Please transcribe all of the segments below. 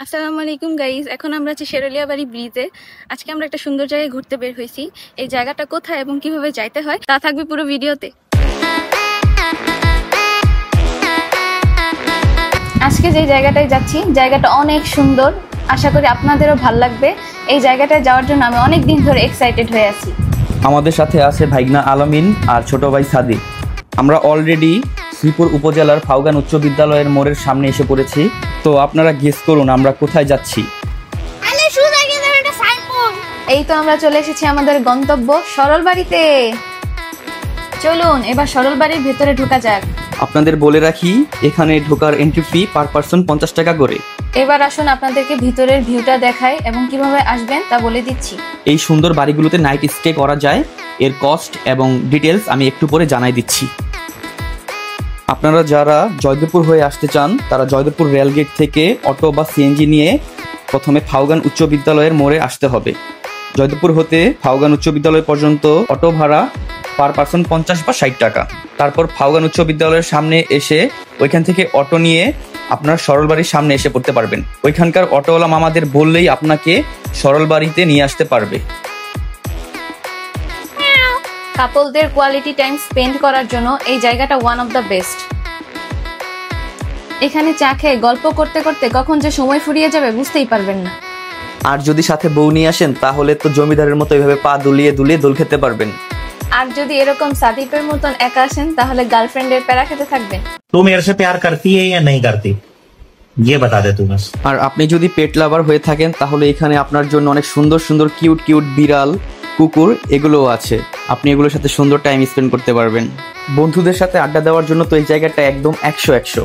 আসসালামু আলাইকুম গাইজ, এখন আমরা আছি শেরলিয়াবাড়ি ব্রিজে। আজকে আমরা একটা সুন্দর জায়গায় ঘুরতে বের হয়েছি। এই জায়গাটা কোথায় এবং কিভাবে যাইতে হয় তা থাকবে পুরো ভিডিওতে। আজকে যে জায়গাটায় যাচ্ছি, জায়গাটা অনেক সুন্দর, আশা করি আপনাদেরও ভাল লাগবে। এই জায়গাটায় যাওয়ার জন্য আমি অনেক দিন ধরে এক্সাইটেড হয়ে আছি। আমাদের সাথে আছে ভাইগনা আলামিন আর ছোট ভাই সাদিক। আমরা অলরেডি শ্রীপুর উপজেলার ফাউগান উচ্চ বিদ্যালয়ের মোড়ের সামনে এসে পড়েছি। তো আপনারা গেস করুন আমরা কোথায় যাচ্ছি। এই তো আমরা চলে এসেছি আমাদের গন্তব্য সরলবাড়িতে। চলুন এবার সরলবাড়ির ভেতরে ঢোকা যাক। আপনাদের বলে রাখি, এখানে ঢোকার এন্ট্রি ফি পার পারসন 50 টাকা করে। এবার আসুন আপনাদেরকে ভিতরের ভিউটা দেখাই এবং কিভাবে আসবেন তা বলে দিচ্ছি। এই সুন্দর বাড়িগুলোতে নাইট স্টে করা যায়, এর কস্ট এবং ডিটেলস আমি একটু পরে জানাই দিচ্ছি। আপনারা যারা জয়দেবপুর হয়ে আসতে চান তারা জয়দেবপুর রেলগেট থেকে অটো বা সিএনজি নিয়ে প্রথমে ফাউগান উচ্চ বিদ্যালয়ের মোড়ে আসতে হবে। জয়দেবপুর হতে ফাউগান উচ্চ বিদ্যালয় পর্যন্ত অটো ভাড়া পার পারসন 50 বা 60 টাকা। তারপর ফাউগান উচ্চ বিদ্যালয়ের সামনে এসে ওইখান থেকে অটো নিয়ে আপনারা সরলবাড়ির সামনে এসে পড়তে পারবেন। ওইখানকার অটোওয়ালা মামাদের বললেই আপনাকে সরলবাড়িতে নিয়ে আসতে পারবে। কাপলদের কোয়ালিটি টাইম স্পেন্ড করার জন্য এই জায়গাটা ওয়ান অফ দ্য বেস্ট। এখানে চা খেয়ে গল্প করতে করতে কখন যে সময় ফুরিয়ে যাবে বুঝতেই পারবেন না। আর যদি সাথে বউ নিয়ে আসেন তাহলে তো জমিদারের মতো এইভাবে পা দুলিয়ে দুলিয়ে দোল খেতে পারবেন। আর যদি এরকম সাদিপের মতন একা আসেন তাহলে গার্লফ্রেন্ডের প্যারা খেতে থাকবেন। तू मेरे से प्यार करती है या नहीं करती, ये बता दे तू बस। আর আপনি যদি পেট লাভার হয়ে থাকেন তাহলে এখানে আপনার জন্য অনেক সুন্দর সুন্দর কিউট কিউট বিড়াল, কুকুর এগুলোও আছে। আপনি এগুলোর সাথে সুন্দর টাইম স্পেন্ড করতে পারবেন। বন্ধুদের সাথে আড্ডা দেওয়ার জন্য তো এই জায়গাটা একদম 100-100।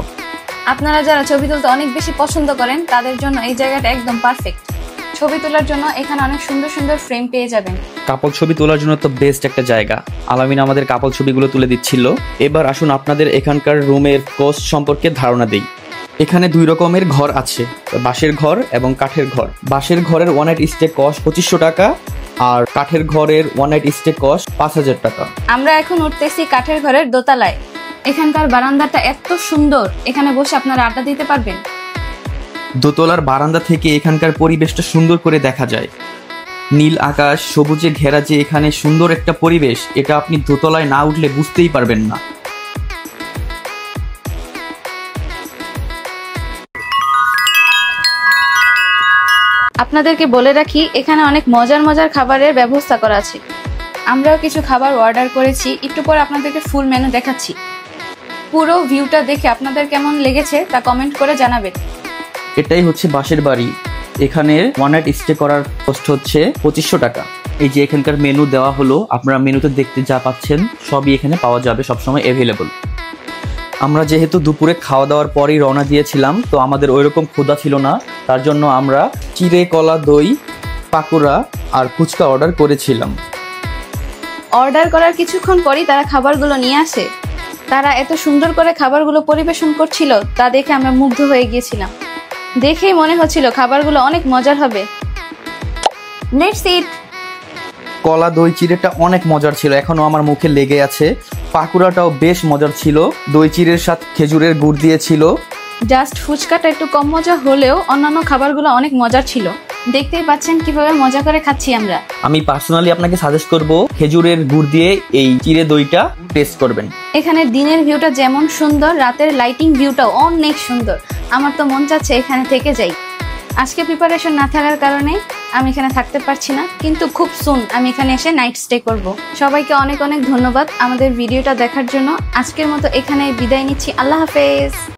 আপনারা যারা ছবি তুলতে অনেক বেশি পছন্দ করেন তাদের জন্য এই জায়গাটা একদম পারফেক্ট। ছবি তোলার জন্য এখানে অনেক সুন্দর সুন্দর ফ্রেম পেয়ে যাবেন। কাপল ছবি তোলার জন্য তো বেস্ট একটা জায়গা। আলামিন আমাদের কাপল ছবিগুলো তুলে দিচ্ছিল। এবার আসুন আপনাদের এখানকার রুমের কস্ট সম্পর্কে ধারণা দেই। এখানে 2 রকমের ঘর আছে, বাঁশের ঘর এবং কাঠের ঘর। বাঁশের ঘরের ওয়ান নাইট স্টে কস্ট 2500 টাকা আর কাঠের ঘরের ওয়ান নাইট স্টে কস্ট 5000 টাকা। আমরা এখন উঠতেছি কাঠের ঘরের দোতলায়। এখানকার বারান্দাটা এত সুন্দর, এখানে বসে আপনারা আড্ডা দিতে পারবেন। দোতলার বারান্দা থেকে এখানকার পরিবেশটা সুন্দর করে দেখা যায়। নীল আকাশ, সবুজে ঘেরা যে এখানে সুন্দর একটা পরিবেশ, এটা আপনি দোতলায় না উঠলে বুঝতেই পারবেন না। আপনাদেরকে বলে রাখি, এখানে অনেক মজার মজার খাবারের ব্যবস্থা করা আছে। আমরাও কিছু খাবার অর্ডার করেছি, একটু পর আপনাদেরকে ফুল মেনু দেখাচ্ছি। পুরো ভিউটা দেখে আপনাদের কেমন লেগেছে তা কমেন্ট করে জানাবেন। এটাই হচ্ছে বাঁশের বাড়ি। এখানে ওয়ান নাইট স্টে করার কষ্ট হচ্ছে 2500 টাকা। এই যে এখানকার মেনু দেওয়া হলো, আপনারা মেনুতে দেখতে যা পাচ্ছেন সবই এখানে পাওয়া যাবে, সবসময় অ্যাভেলেবল। আমরা যেহেতু দুপুরে খাওয়া দাওয়ার পরই রওনা দিয়েছিলাম, তো আমাদের ওইরকম ক্ষুধা ছিল না। তার জন্য আমরা চিড়ে, কলা, দই, পাকোড়া আর ফুচকা অর্ডার করেছিলাম। অর্ডার করার কিছুক্ষণ পরই তারা খাবারগুলো নিয়ে আসে। তারা এত সুন্দর করে খাবারগুলো পরিবেশন করছিল তা দেখে আমরা মুগ্ধ হয়ে গিয়েছিলাম। দেখেই মনে হচ্ছিল খাবারগুলো অনেক মজার হবে। Let's eat. কলা, দই, চিড়েটা অনেক মজার ছিল, এখনো আমার মুখে লেগে আছে। পাকুড়াটাও বেশ মজার ছিল, দই চিড়ের সাথে খেজুরের গুড় দিয়েছিল। জাস্ট ফুচকাটা একটু কম মজা হলেও অন্যান্য খাবারগুলো অনেক মজার ছিল। দেখতেই পাচ্ছেন কিভাবে মজা করে খাচ্ছি আমরা। আমি পার্সোনালি আপনাকে সাজেস্ট করব খেজুরের গুড় দিয়ে এই চিড়ে দইটা টেস্ট করবেন। এখানে দিনের ভিউটা যেমন সুন্দর, রাতের লাইটিং ভিউটাও অনেক সুন্দর। আমার তো মন চাচ্ছে এখানে থেকে যাই। আজকে প্রিপারেশন না থাকার কারণে আমি এখানে থাকতে পারছি না, কিন্তু খুব সুন আমি এখানে এসে নাইট স্টে করব। সবাইকে অনেক অনেক ধন্যবাদ আমাদের ভিডিওটা দেখার জন্য। আজকের মতো এখানে বিদায় নিচ্ছি। আল্লাহ হাফেজ।